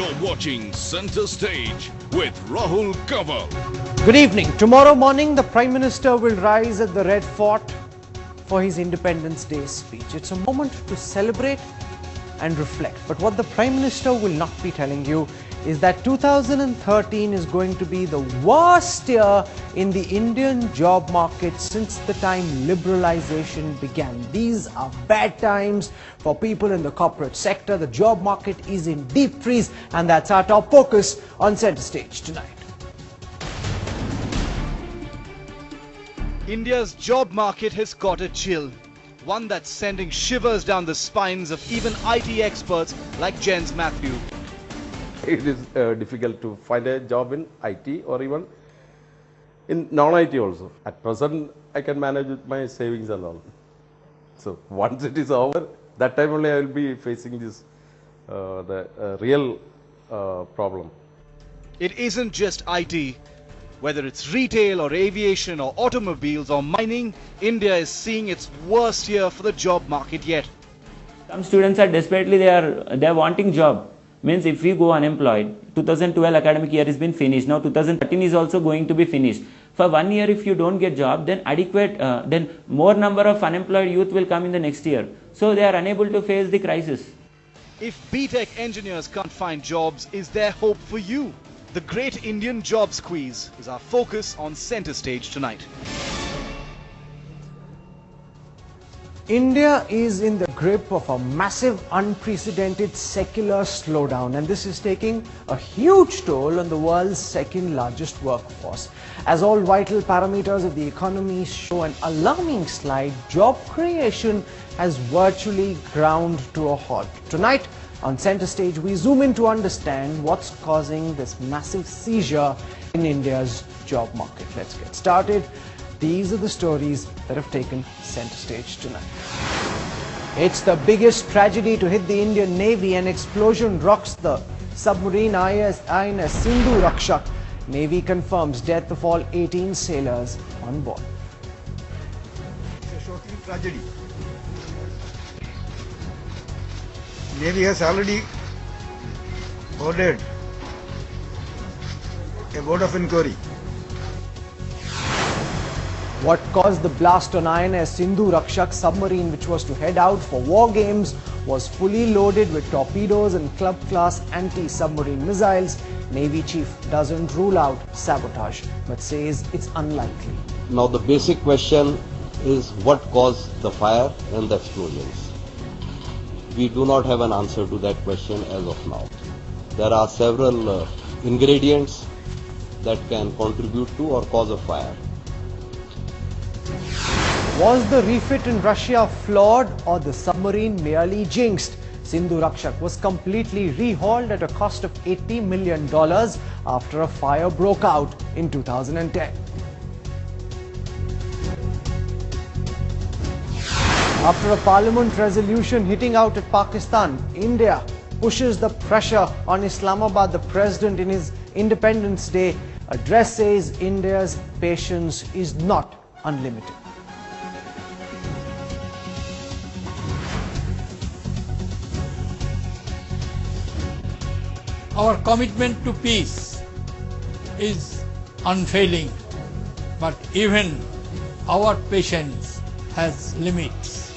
You're watching Center Stage with Rahul Kanwal. Good evening. Tomorrow morning, the Prime Minister will rise at the Red Fort for his Independence Day speech. It's a moment to celebrate and reflect. But what the Prime Minister will not be telling you is that 2013 is going to be the worst year in the Indian job market since the time liberalization began. These are bad times for people in the corporate sector. The job market is in deep freeze, and that's our top focus on Center Stage tonight. India's job market has caught a chill, one that's sending shivers down the spines of even IT experts like Jens Matthew. It is difficult to find a job in IT or even in non-IT also. At present, I can manage with my savings and all. So once it is over, that time only I will be facing this real problem. It isn't just IT. Whether it's retail or aviation or automobiles or mining, India is seeing its worst year for the job market yet. Some students are desperately, they are wanting job. Means if we go unemployed, 2012 academic year has been finished. Now 2013 is also going to be finished. For 1 year, if you don't get job, then then more number of unemployed youth will come in the next year. So they are unable to face the crisis. If B.Tech engineers can't find jobs, is there hope for you? The great Indian job squeeze is our focus on Center Stage tonight. India is in the grip of a massive, unprecedented secular slowdown, and this is taking a huge toll on the world's second largest workforce. As all vital parameters of the economy show an alarming slide, job creation has virtually ground to a halt. Tonight, on Center Stage, we zoom in to understand what's causing this massive seizure in India's job market. Let's get started. These are the stories that have taken Center Stage tonight. It's the biggest tragedy to hit the Indian Navy. An explosion rocks the submarine INS Sindhu Rakshak. Navy confirms death of all 18 sailors on board. It's a shocking tragedy. Navy has already ordered a board of inquiry. What caused the blast on INS Sindhu Rakshak submarine, which was to head out for war games, was fully loaded with torpedoes and club-class anti-submarine missiles. Navy chief doesn't rule out sabotage, but says it's unlikely. Now the basic question is what caused the fire and the explosions. We do not have an answer to that question as of now. There are several ingredients that can contribute to or cause a fire. Was the refit in Russia flawed or the submarine merely jinxed? Sindhu Rakshak was completely rehauled at a cost of $80 million after a fire broke out in 2010. After a parliament resolution hitting out at Pakistan, India pushes the pressure on Islamabad. The president in his Independence Day address says India's patience is not unlimited. Our commitment to peace is unfailing, but even our patience has limits.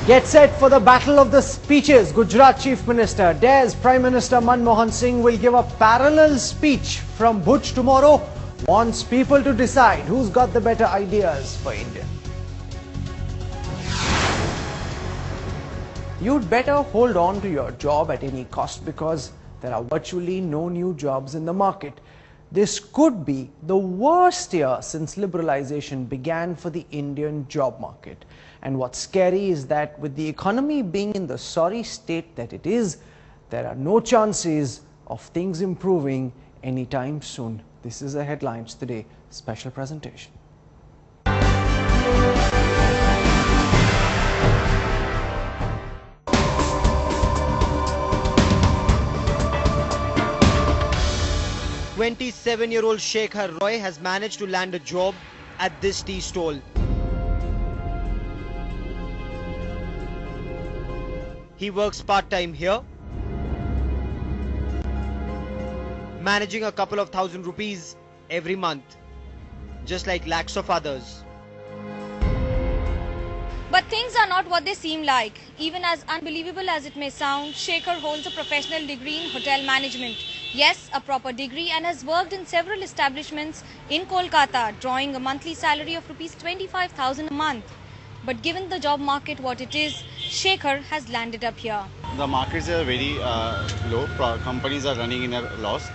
Get set for the battle of the speeches. Gujarat Chief Minister dares Prime Minister Manmohan Singh will give a parallel speech from Bhuj tomorrow. Wants people to decide who's got the better ideas for India. You'd better hold on to your job at any cost because there are virtually no new jobs in the market. This could be the worst year since liberalization began for the Indian job market. And what's scary is that with the economy being in the sorry state that it is, there are no chances of things improving anytime soon. This is the Headlines Today special presentation. "27-year-old Shekhar Roy has managed to land a job at this tea stall. He works part-time here, managing a couple of thousand rupees every month, just like lakhs of others. But things are not what they seem like. Even as unbelievable as it may sound, Shekhar holds a professional degree in hotel management. Yes, a proper degree, and has worked in several establishments in Kolkata, drawing a monthly salary of rupees 25,000 a month. But given the job market what it is, Shekhar has landed up here. The markets are very low. Companies are running in a loss.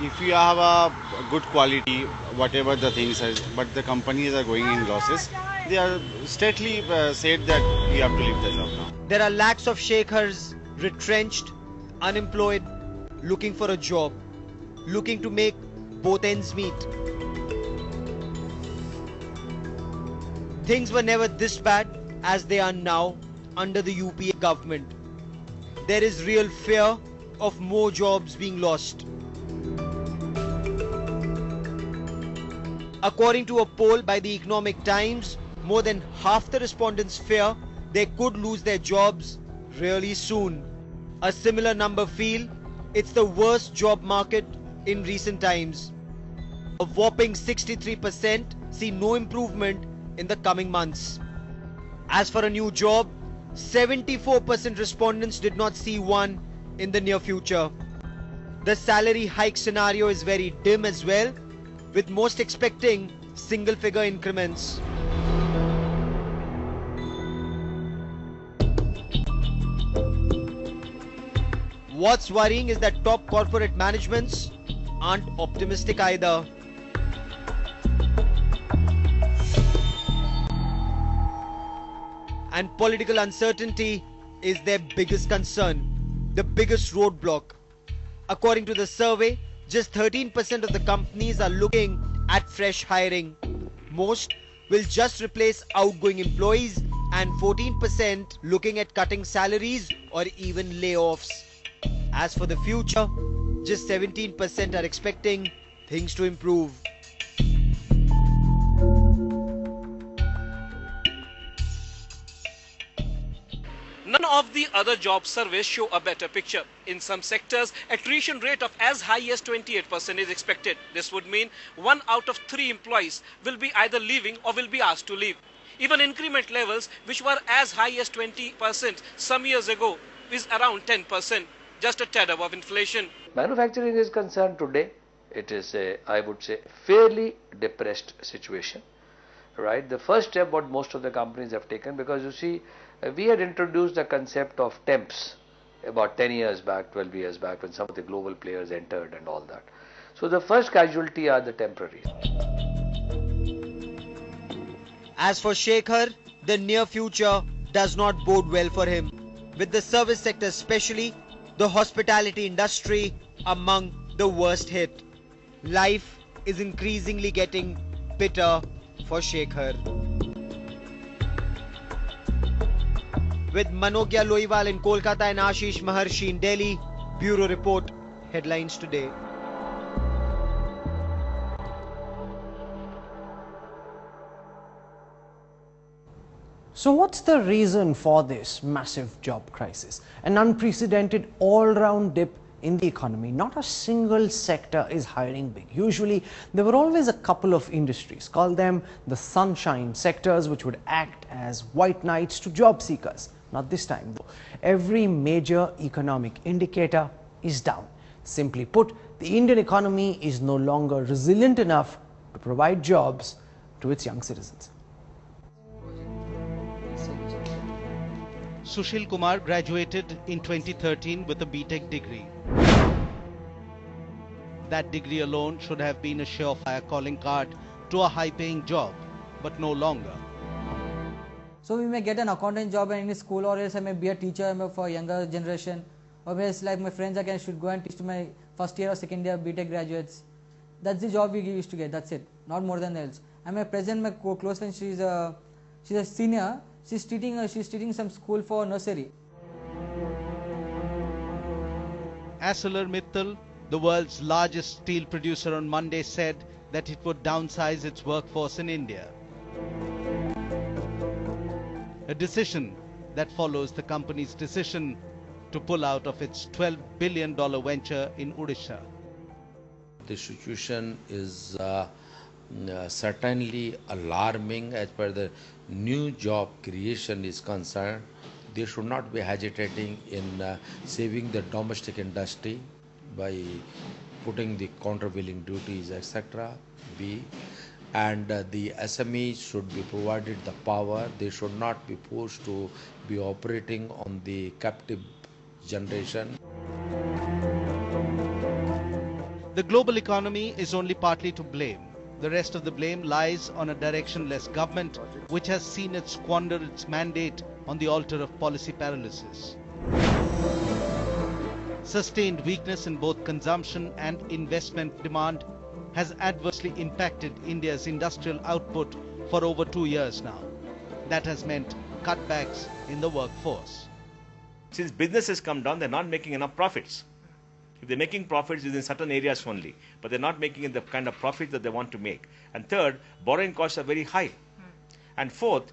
If you have a good quality, whatever the things are, but the companies are going in losses, they are straightly said that we have to leave the job now. There are lakhs of Shekhars retrenched, unemployed, looking for a job, looking to make both ends meet. Things were never this bad as they are now under the UPA government. There is real fear of more jobs being lost. According to a poll by the Economic Times, more than half the respondents fear they could lose their jobs really soon. A similar number feel it's the worst job market in recent times. A whopping 63% see no improvement in the coming months. As for a new job, 74% respondents did not see one in the near future. The salary hike scenario is very dim as well, with most expecting single-figure increments. What's worrying is that top corporate managements aren't optimistic either. And political uncertainty is their biggest concern, the biggest roadblock. According to the survey, just 13% of the companies are looking at fresh hiring. Most will just replace outgoing employees, and 14% looking at cutting salaries or even layoffs. As for the future, just 17% are expecting things to improve. None of the other job surveys show a better picture. In some sectors, attrition rate of as high as 28% is expected. This would mean 1 out of 3 employees will be either leaving or will be asked to leave. Even increment levels, which were as high as 20% some years ago, is around 10%, just a tad above inflation. Manufacturing is concerned today, it is I would say, fairly depressed situation. Right, the first step what most of the companies have taken, because you see, we had introduced the concept of temps about 10 years back, 12 years back, when some of the global players entered and all that. So the first casualty are the temporaries. As for Shekhar, the near future does not bode well for him, with the service sector especially, the hospitality industry among the worst hit. Life is increasingly getting bitter for Shekhar. With Manogya Loiwal in Kolkata and Ashish Maharshi in Delhi, Bureau Report, Headlines Today. So what's the reason for this massive job crisis? An unprecedented all-round dip in the economy. Not a single sector is hiring big. Usually there were always a couple of industries, call them the sunshine sectors, which would act as white knights to job seekers. Not this time though. Every major economic indicator is down. Simply put, the Indian economy is no longer resilient enough to provide jobs to its young citizens. Sushil Kumar graduated in 2013 with a BTech degree. That degree alone should have been a surefire calling card to a high-paying job, but no longer. So we may get an accountant job in any school, or else I may be a teacher for younger generation, or else like my friends I should go and teach to my first year or second year BTech graduates. That's the job we used to get, that's it, not more than else. And my present, my close friend, she's a senior, she's teaching some school for nursery. ArcelorMittal, the world's largest steel producer, on Monday said that it would downsize its workforce in India. A decision that follows the company's decision to pull out of its $12 billion venture in Odisha. The situation is certainly alarming as per the new job creation is concerned. They should not be hesitating in saving the domestic industry by putting the countervailing duties, etc. And the SMEs should be provided the power. They should not be forced to be operating on the captive generation. The global economy is only partly to blame. The rest of the blame lies on a directionless government which has seen it squander its mandate on the altar of policy paralysis. Sustained weakness in both consumption and investment demand has adversely impacted India's industrial output for over 2 years now. That has meant cutbacks in the workforce. Since business has come down, they're not making enough profits. If they're making profits, it's in certain areas only, but they're not making the kind of profit that they want to make. And third, borrowing costs are very high. And fourth,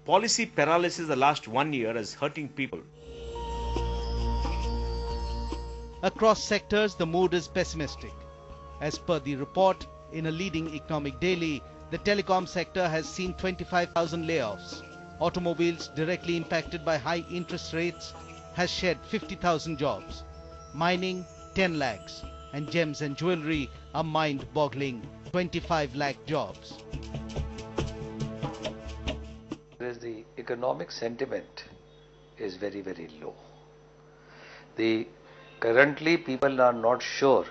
policy paralysis the last 1 year is hurting people. Across sectors, the mood is pessimistic. As per the report in a leading economic daily, the telecom sector has seen 25,000 layoffs. Automobiles, directly impacted by high interest rates, has shed 50,000 jobs. Mining, 10 lakhs. And gems and jewelry, a mind-boggling 25 lakh jobs. The economic sentiment is very, very low. Currently, people are not sure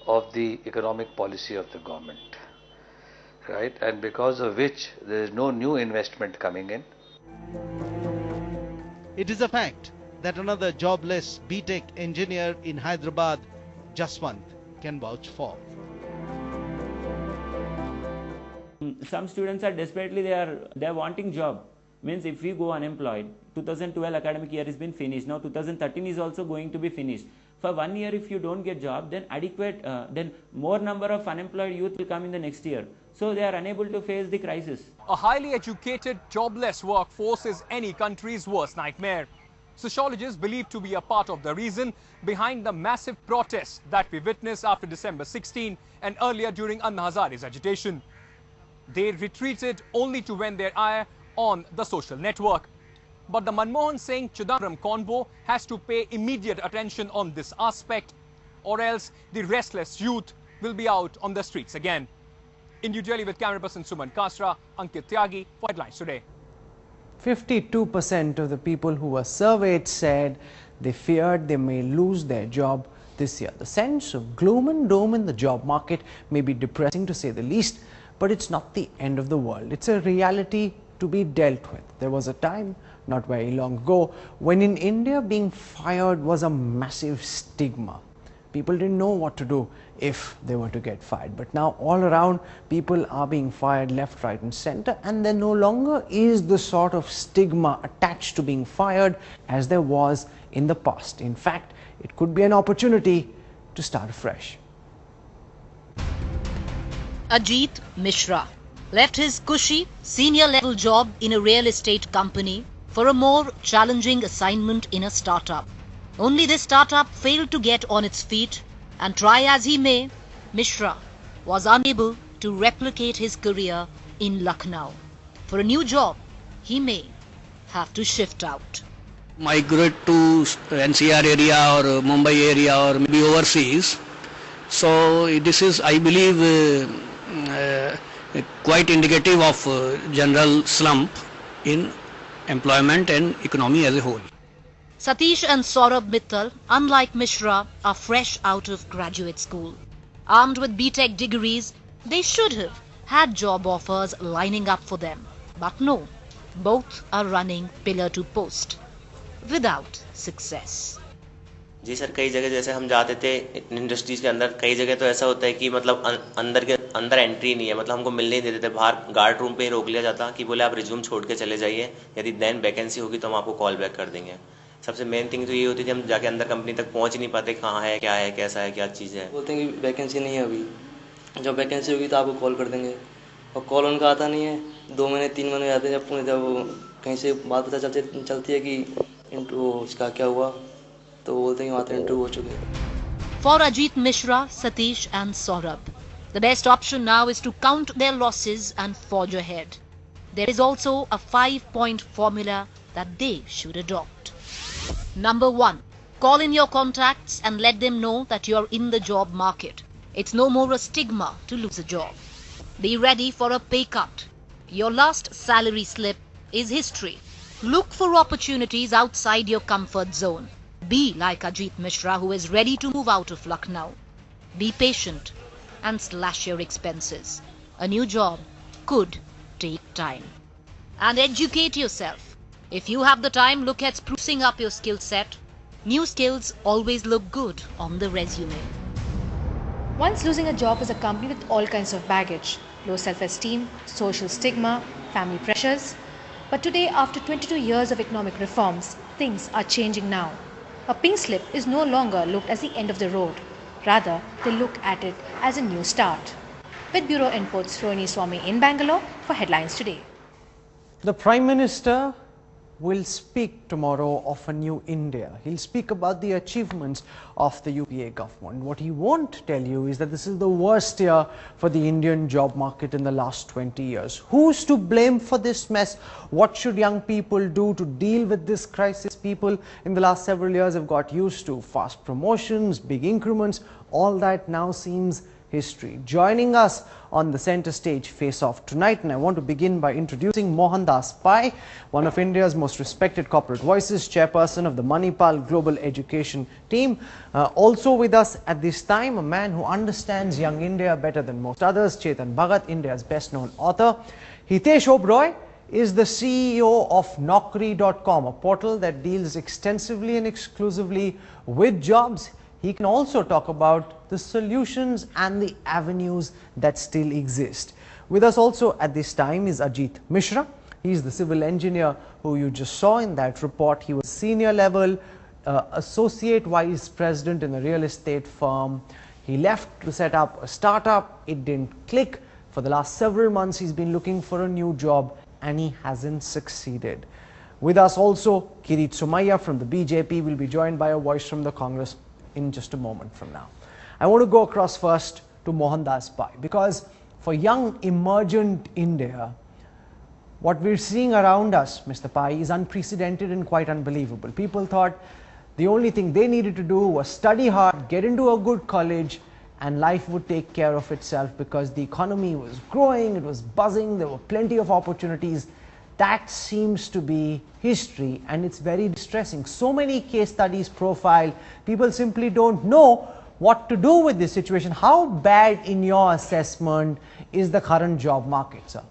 of the economic policy of the government, right? And because of which there is no new investment coming in. It is a fact that another jobless BTech engineer in Hyderabad, Jaswant, can vouch for. Some students are desperately they are wanting job. Means if we go unemployed, 2012 academic year has been finished. Now 2013 is also going to be finished. For 1 year, if you don't get job, then then more number of unemployed youth will come in the next year. So they are unable to face the crisis. A highly educated, jobless workforce is any country's worst nightmare. Sociologists believe to be a part of the reason behind the massive protests that we witnessed after December 16 and earlier during Anna Hazare's agitation. They retreated only to vent their ire on the social network. But the Manmohan Singh Chidambaram convo has to pay immediate attention on this aspect, or else the restless youth will be out on the streets again. In New Delhi with camera person Suman Kasra, Ankit Tyagi for Headlines Today. 52% of the people who were surveyed said they feared they may lose their job this year. The sense of gloom and doom in the job market may be depressing to say the least, but it's not the end of the world. It's a reality to be dealt with. There was a time not very long ago when in India being fired was a massive stigma. People didn't know what to do if they were to get fired. But now all around people are being fired left, right and center, and there no longer is the sort of stigma attached to being fired as there was in the past. In fact, it could be an opportunity to start afresh. Ajit Mishra left his cushy senior level job in a real estate company for a more challenging assignment in a startup. Only this startup failed to get on its feet, and try as he may, Mishra was unable to replicate his career in Lucknow. For a new job, he may have to shift out. Migrate to NCR area or Mumbai area or maybe overseas. So this is, I believe, quite indicative of general slump in employment and economy as a whole. Satish and Saurabh Mittal, unlike Mishra, are fresh out of graduate school. Armed with BTech degrees, they should have had job offers lining up for them. But no, both are running pillar to post without success. जी sir, कई जगह जैसे हम जाते थे industries के अंदर, कई जगह तो ऐसा होता है कि मतलब अंदर एंट्री नहीं है, मतलब हमको मिलने नहीं देते थे, बाहर गार्ड रूम पे ही रोक लिया जाता कि बोले आप रिज्यूम छोड़ के चले जाइए, यदि देन वैकेंसी होगी तो हम आपको कॉल बैक कर देंगे। सबसे मेन थिंग तो ये होती थी हम जाके अंदर कंपनी तक पहुंच नहीं पाते, कहाँ है, क्या है, कैसा है, क्या चीज़ है। बोलते हैं कि वैकेंसी नहीं है अभी, जब वैकेंसी होगी तो आपको कॉल कर देंगे, और कॉल उनका आता नहीं है। 2 महीने 3 महीने जाते हैं, जब कहीं से बात पता चलती है कि इंटरव्यू उसका क्या हुआ, तो बोलते हैं वहाँ तो इंटरव्यू हो चुके हैं. For Ajit Mishra, Satish and Saurabh, the best option now is to count their losses and forge ahead. There is also a 5-point formula that they should adopt. Number 1. Call in your contacts and let them know that you are in the job market. It's no more a stigma to lose a job. Be ready for a pay cut. Your last salary slip is history. Look for opportunities outside your comfort zone. Be like Ajit Mishra, who is ready to move out of Lucknow. Be patient and slash your expenses. A new job could take time. And educate yourself. If you have the time, look at sprucing up your skill set. New skills always look good on the resume. Once losing a job was accompanied with all kinds of baggage, low self-esteem, social stigma, family pressures. But today, after 22 years of economic reforms, things are changing now. A pink slip is no longer looked as the end of the road. Rather, they look at it as a new start. With Bureau Inputs, Rohini Swami in Bangalore for Headlines Today. The Prime Minister will speak tomorrow of a new India. He'll speak about the achievements of the UPA government. What he won't tell you is that this is the worst year for the Indian job market in the last 20 years. Who's to blame for this mess? What should young people do to deal with this crisis? People in the last several years have got used to fast promotions, big increments. All that now seems history. Joining us on the center stage face-off tonight, and I want to begin by introducing Mohandas Pai, one of India's most respected corporate voices, chairperson of the Manipal Global Education Team. Also with us at this time, a man who understands young India better than most others, Chetan Bhagat, India's best-known author. Hitesh Oberoi is the CEO of Naukri.com, a portal that deals extensively and exclusively with jobs. He can also talk about the solutions and the avenues that still exist. With us also at this time is Ajit Mishra. He is the civil engineer who you just saw in that report. He was senior level associate vice president in a real estate firm. He left to set up a startup. It didn't click. For the last several months, he's been looking for a new job and he hasn't succeeded. With us also, Kirit Somaiya from the BJP will be joined by a voice from the Congress in just a moment from now. I want to go across first to Mohandas Pai, because for young emergent India, what we're seeing around us, Mr. Pai, is unprecedented and quite unbelievable. People thought the only thing they needed to do was study hard, get into a good college, and life would take care of itself because the economy was growing, it was buzzing, there were plenty of opportunities. That seems to be history, and it's very distressing. So many case studies profile, people simply don't know what to do with this situation. How bad, in your assessment, is the current job market, sir?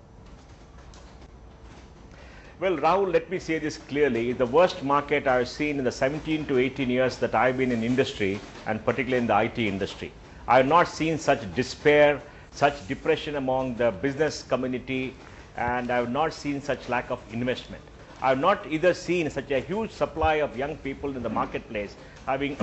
Well, Rahul, let me say this clearly. It's the worst market I've seen in the 17 to 18 years that I've been in industry, and particularly in the IT industry. I have not seen such despair, such depression among the business community, and I have not seen such lack of investment. I have not either seen such a huge supply of young people in the marketplace having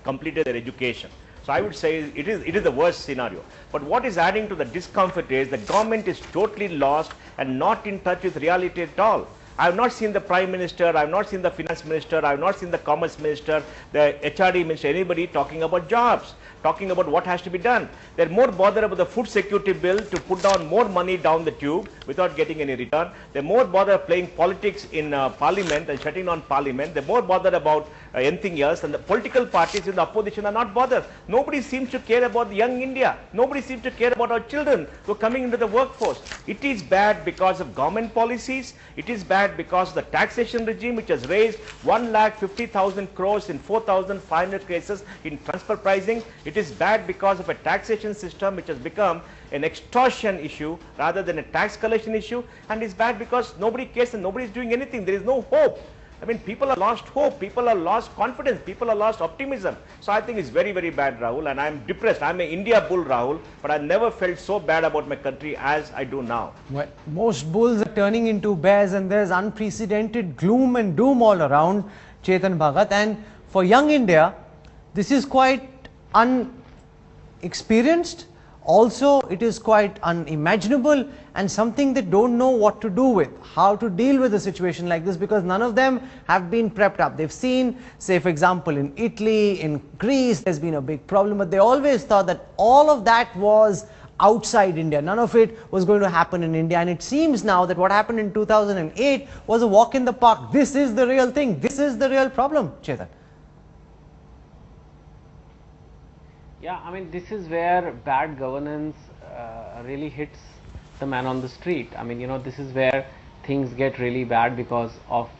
completed their education. So I would say it is the worst scenario. But what is adding to the discomfort is the government is totally lost and not in touch with reality at all. I have not seen the Prime Minister, I have not seen the Finance Minister, I have not seen the Commerce Minister, the HRD Minister, anybody talking about jobs, talking about what has to be done. They're more bothered about the food security bill to put down more money down the tube without getting any return. They're more bothered playing politics in Parliament and shutting down Parliament. They're more bothered about anything else, and the political parties in the opposition are not bothered. Nobody seems to care about the young India. Nobody seems to care about our children who are coming into the workforce. It is bad because of government policies. It is bad because of the taxation regime, which has raised 1,50,000 crores in 4,500 cases in transfer pricing. It is bad because of a taxation system which has become an extortion issue rather than a tax collection issue, and it's bad because nobody cares and nobody is doing anything. There is no hope. I mean, people have lost hope, people have lost confidence, people have lost optimism. So I think it's very, very bad, Rahul, and I'm depressed. I'm an India bull, Rahul, but I never felt so bad about my country as I do now. Well, most bulls are turning into bears, and there's unprecedented gloom and doom all around, Chetan Bhagat. And for young India, this is quite unexperienced, Also, it is quite unimaginable and something they don't know what to do with, how to deal with a situation like this, because none of them have been prepped up. They've seen, say for example, in Italy, in Greece, there's been a big problem, but they always thought that all of that was outside India. None of it was going to happen in India, and it seems now that what happened in 2008 was a walk in the park. This is the real thing. This is the real problem, Chetan. Yeah, I mean, this is where bad governance really hits the man on the street. I mean, you know, this is where things get really bad because of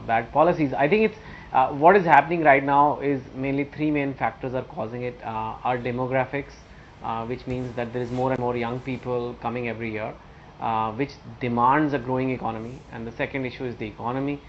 bad policies. I think it's what is happening right now is mainly three main factors are causing it. Our demographics, which means that there is more and more young people coming every year, which demands a growing economy. And the second issue is the economy,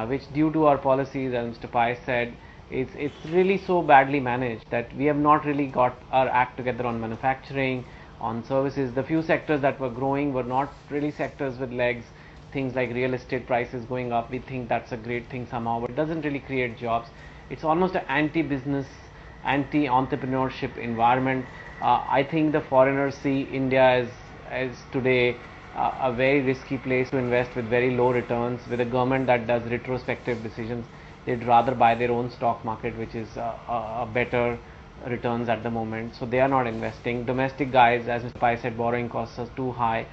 which due to our policies, as Mr. Pai said, it's really so badly managed that we have not really got our act together on manufacturing, on services. The few sectors that were growing were not really sectors with legs. Things like real estate prices going up, we think that's a great thing somehow, but it doesn't really create jobs. It's almost an anti-business, anti-entrepreneurship environment. I think the foreigners see India as today a very risky place to invest with very low returns, with a government that does retrospective decisions. They'd rather buy their own stock market, which is a better returns at the moment. So they are not investing. Domestic guys, as Mr. Pai said, borrowing costs are too high,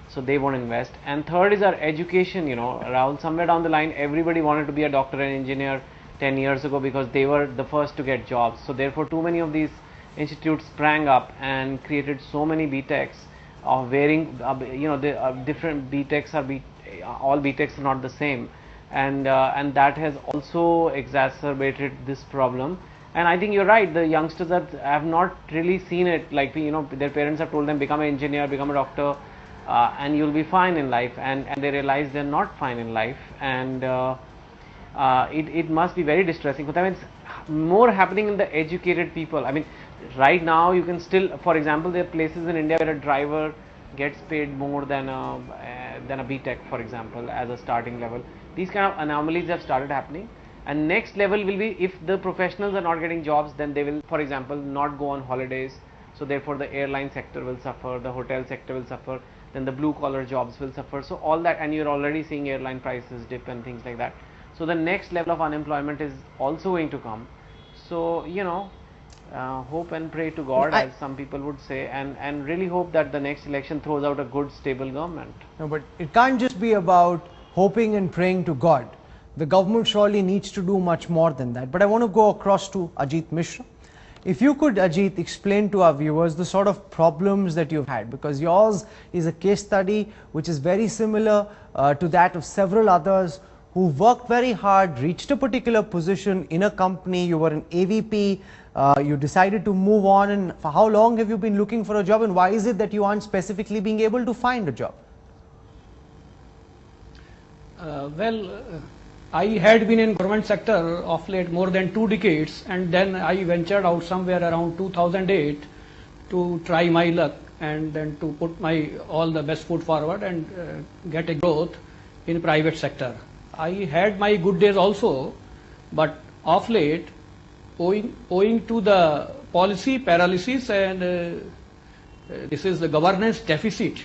so they won't invest. And third is our education. You know, around somewhere down the line, everybody wanted to be a doctor and engineer 10 years ago because they were the first to get jobs. So therefore, too many of these institutes sprang up and created so many BTechs of varying, you know, the different BTechs are all BTechs are not the same. And that has also exacerbated this problem. And I think you're right, the youngsters have not really seen it, like, you know, their parents have told them become an engineer, become a doctor, and you'll be fine in life, and they realize they're not fine in life, and it must be very distressing for them. It's more happening in the educated people. I mean, right now you can still, for example, there are places in India where a driver gets paid more than a BTech, for example, as a starting level. These kind of anomalies have started happening, and next level will be if the professionals are not getting jobs, then they will, for example, not go on holidays. So therefore the airline sector will suffer, the hotel sector will suffer, then the blue collar jobs will suffer. So all that, and you're already seeing airline prices dip and things like that. So the next level of unemployment is also going to come. So, you know, hope and pray to God, as some people would say, and really hope that the next election throws out a good, stable government. No, but it can't just be about hoping and praying to God. The government surely needs to do much more than that. But I want to go across to Ajit Mishra. If you could, Ajit, explain to our viewers the sort of problems that you've had, because yours is a case study which is very similar to that of several others who worked very hard, reached a particular position in a company. You were an AVP, you decided to move on, and for how long have you been looking for a job, and why is it that you aren't specifically being able to find a job? I had been in government sector of late more than 2 decades, and then I ventured out somewhere around 2008 to try my luck and then to put my all the best foot forward and get a growth in private sector. I had my good days also, but of late, owing to the policy paralysis and this is the governance deficit,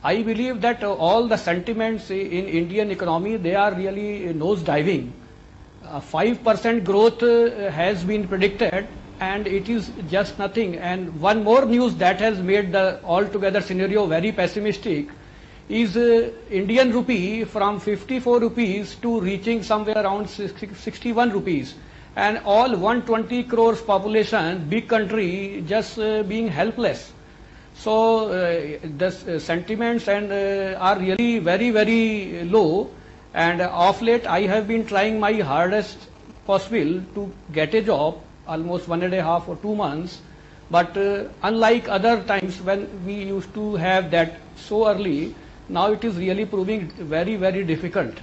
I believe that all the sentiments in Indian economy, they are really nose diving. 5% growth has been predicted, and it is just nothing. And one more news that has made the altogether scenario very pessimistic is Indian rupee from 54 rupees to reaching somewhere around 61 rupees. And all 120 crores population, big country, just being helpless. So the sentiments and are really very, very low, and of late I have been trying my hardest possible to get a job, almost 1.5 or 2 months, but unlike other times when we used to have that so early, now it is really proving very, very difficult.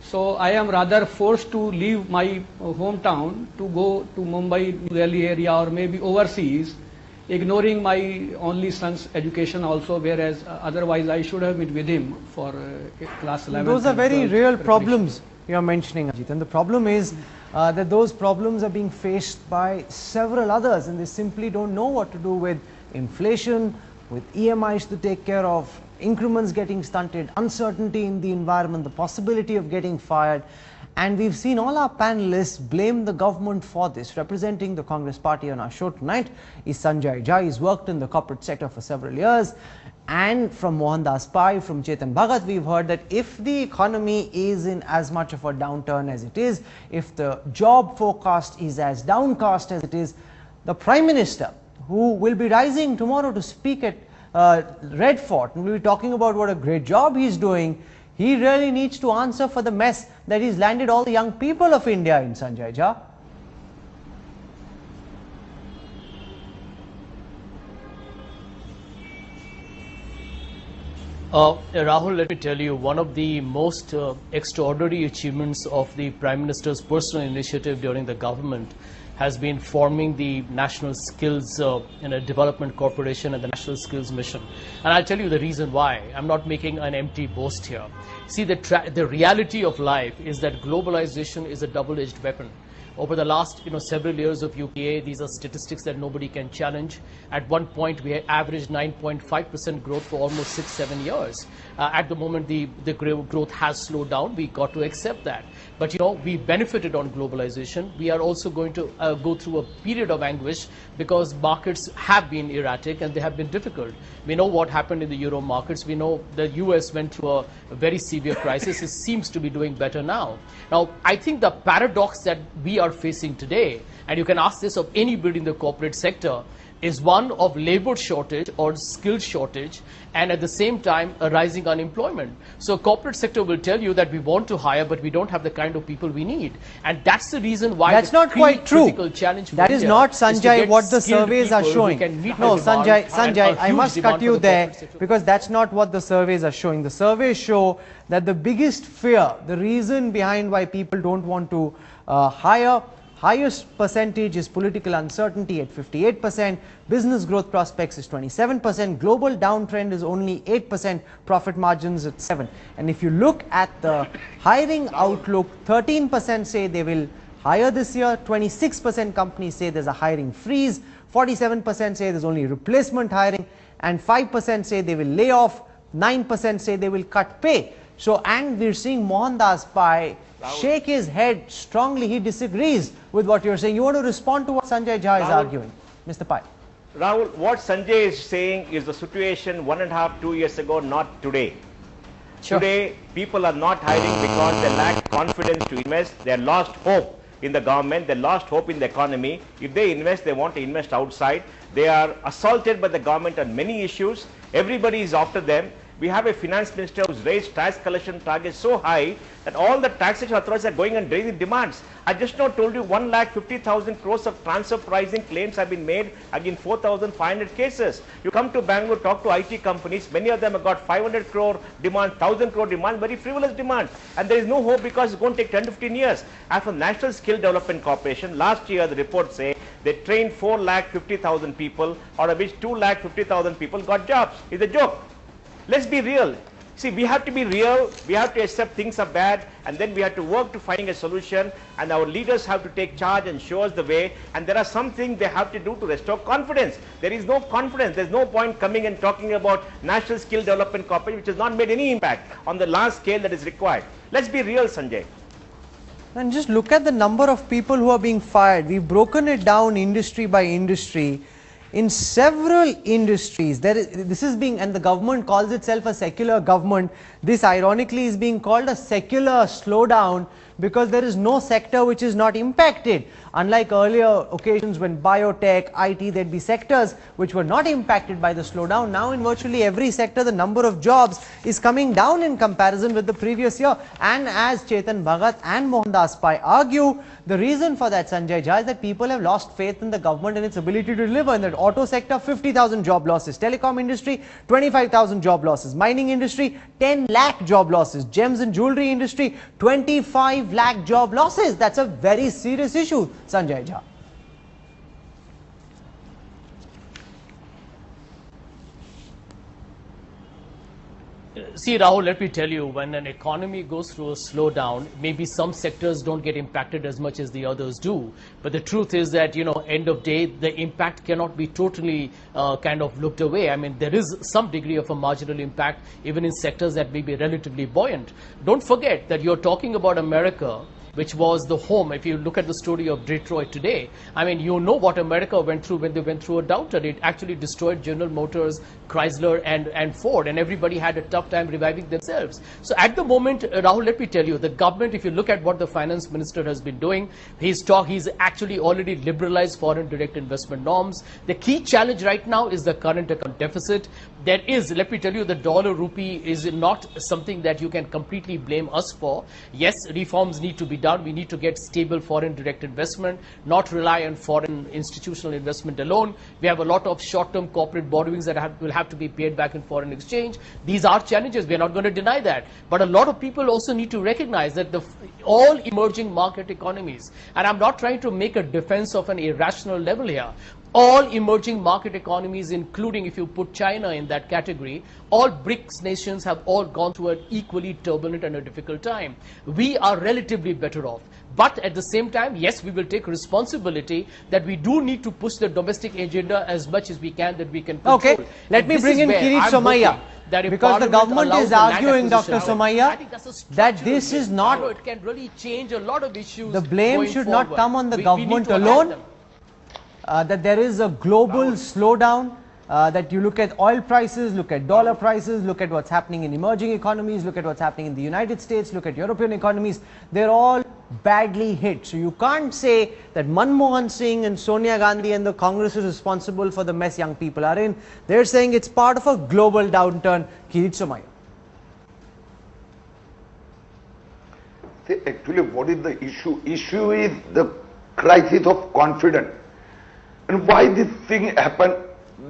So I am rather forced to leave my hometown to go to Mumbai, New Delhi area, or maybe overseas, ignoring my only son's education also, whereas otherwise I should have been with him for class 11. Those are very real problems you are mentioning, Ajit, and the problem is that those problems are being faced by several others, and they simply don't know what to do with inflation, with EMIs to take care of, increments getting stunted, uncertainty in the environment, the possibility of getting fired. And we've seen all our panelists blame the government for this. Representing the Congress party on our show tonight is Sanjay Jha. He's worked in the corporate sector for several years. And from Mohandas Pai, from Chetan Bhagat, we've heard that if the economy is in as much of a downturn as it is, if the job forecast is as downcast as it is, the Prime Minister, who will be rising tomorrow to speak at Red Fort, and we'll be talking about what a great job he's doing, he really needs to answer for the mess that he's landed all the young people of India in, Sanjay Jha. Rahul, let me tell you, one of the most extraordinary achievements of the Prime Minister's personal initiative during the government has been forming the National Skills Development Corporation and the National Skills Mission. And I'll tell you the reason why. I'm not making an empty boast here. See, the reality of life is that globalization is a double-edged weapon. Over the last several years of UPA, these are statistics that nobody can challenge. At one point, we averaged 9.5% growth for almost 6-7 years. At the moment, the growth has slowed down. We got to accept that. But we benefited on globalization. We are also going to go through a period of anguish because markets have been erratic and they have been difficult. We know what happened in the Euro markets. We know the US went through a very severe crisis. It seems to be doing better now. Now, I think the paradox that we are facing today, and you can ask this of anybody in the corporate sector, is one of labor shortage or skill shortage, and at the same time a rising unemployment. So corporate sector will tell you that we want to hire, but we don't have the kind of people we need, and that's the reason why that's not quite true. Challenge for that is India not, Sanjay, what the surveys are showing. No, Sanjay, I must cut you there because that's not what the surveys are showing. The surveys show that the biggest fear, the reason behind why people don't want to hire, highest percentage is political uncertainty at 58%, business growth prospects is 27%, global downtrend is only 8%, profit margins at 7%. And if you look at the hiring outlook, 13% say they will hire this year, 26% companies say there's a hiring freeze, 47% say there's only replacement hiring, and 5% say they will lay off, 9% say they will cut pay. So, and we're seeing Mohandas Pai shake his head strongly. He disagrees with what you're saying. You want to respond to what Sanjay Jha is arguing, Mr. Pai? Rahul, what Sanjay is saying is the situation 1.5 to 2 years ago, not today. Sure. Today, people are not hiring because they lack confidence to invest. They lost hope in the government. They lost hope in the economy. If they invest, they want to invest outside. They are assaulted by the government on many issues. Everybody is after them. We have a finance minister who's raised tax collection targets so high that all the taxation authorities are going and raising demands. I just now told you 1,50,000 crores of transfer pricing claims have been made against 4,500 cases. You come to Bangalore, talk to IT companies, many of them have got 500 crore demand, 1,000 crore demand, very frivolous demand. And there is no hope because it's going to take 10-15 years. As for National Skill Development Corporation, last year the report say they trained 4,50,000 people, out of which 2,50,000 people got jobs. It's a joke. Let's be real. See, we have to be real. We have to accept things are bad, and then we have to work to finding a solution. And our leaders have to take charge and show us the way. And there are some things they have to do to restore confidence. There is no confidence. There's no point coming and talking about National Skill Development Corporation, which has not made any impact on the large scale that is required. Let's be real, Sanjay. And just look at the number of people who are being fired. We've broken it down industry by industry. In several industries, this is being, and the government calls itself a secular government, this ironically is being called a secular slowdown because there is no sector which is not impacted. Unlike earlier occasions when biotech, IT, there'd be sectors which were not impacted by the slowdown. Now in virtually every sector, the number of jobs is coming down in comparison with the previous year. And as Chetan Bhagat and Mohandas Pai argue, the reason for that, Sanjay Jha, is that people have lost faith in the government and its ability to deliver. In that auto sector, 50,000 job losses. Telecom industry, 25,000 job losses. Mining industry, 10 lakh job losses. Gems and jewelry industry, 25 lakh job losses. That's a very serious issue, Sanjay Jha. See, Rahul, let me tell you, when an economy goes through a slowdown, maybe some sectors don't get impacted as much as the others do. But the truth is that, end of day, the impact cannot be totally kind of looked away. I mean, there is some degree of a marginal impact, even in sectors that may be relatively buoyant. Don't forget that you're talking about America, which was the home. If you look at the story of Detroit today, I mean, you know what America went through when they went through a downturn. It actually destroyed General Motors, Chrysler, and Ford, and everybody had a tough time reviving themselves. So at the moment, Rahul, let me tell you, the government, if you look at what the finance minister has been doing, he's actually already liberalized foreign direct investment norms. The key challenge right now is the current account deficit. There is, let me tell you, the dollar rupee is not something that you can completely blame us for. Yes, reforms need to be done. We need to get stable foreign direct investment, not rely on foreign institutional investment alone. We have a lot of short-term corporate borrowings that will have to be paid back in foreign exchange. These are challenges. We're not going to deny that. But a lot of people also need to recognize that all emerging market economies, and I'm not trying to make a defense of an irrational level here, all emerging market economies, including if you put China in that category, all BRICS nations have all gone through an equally turbulent and a difficult time. We are relatively better off. But at the same time, yes, we will take responsibility that we do need to push the domestic agenda as much as we can, that we can control. Okay, let me bring in Kirit Somaiya. Because the government is arguing, Dr. Somaiya, that this is not, it can really change a lot of issues. The blame should not come on the government alone. That there is a global slowdown, that you look at oil prices, look at dollar prices, look at what's happening in emerging economies, look at what's happening in the United States, look at European economies, they're all badly hit. So you can't say that Manmohan Singh and Sonia Gandhi and the Congress is responsible for the mess young people are in. They're saying it's part of a global downturn. Kirit Somaiya. See, actually, what is the issue? Issue is the crisis of confidence. And why this thing happened?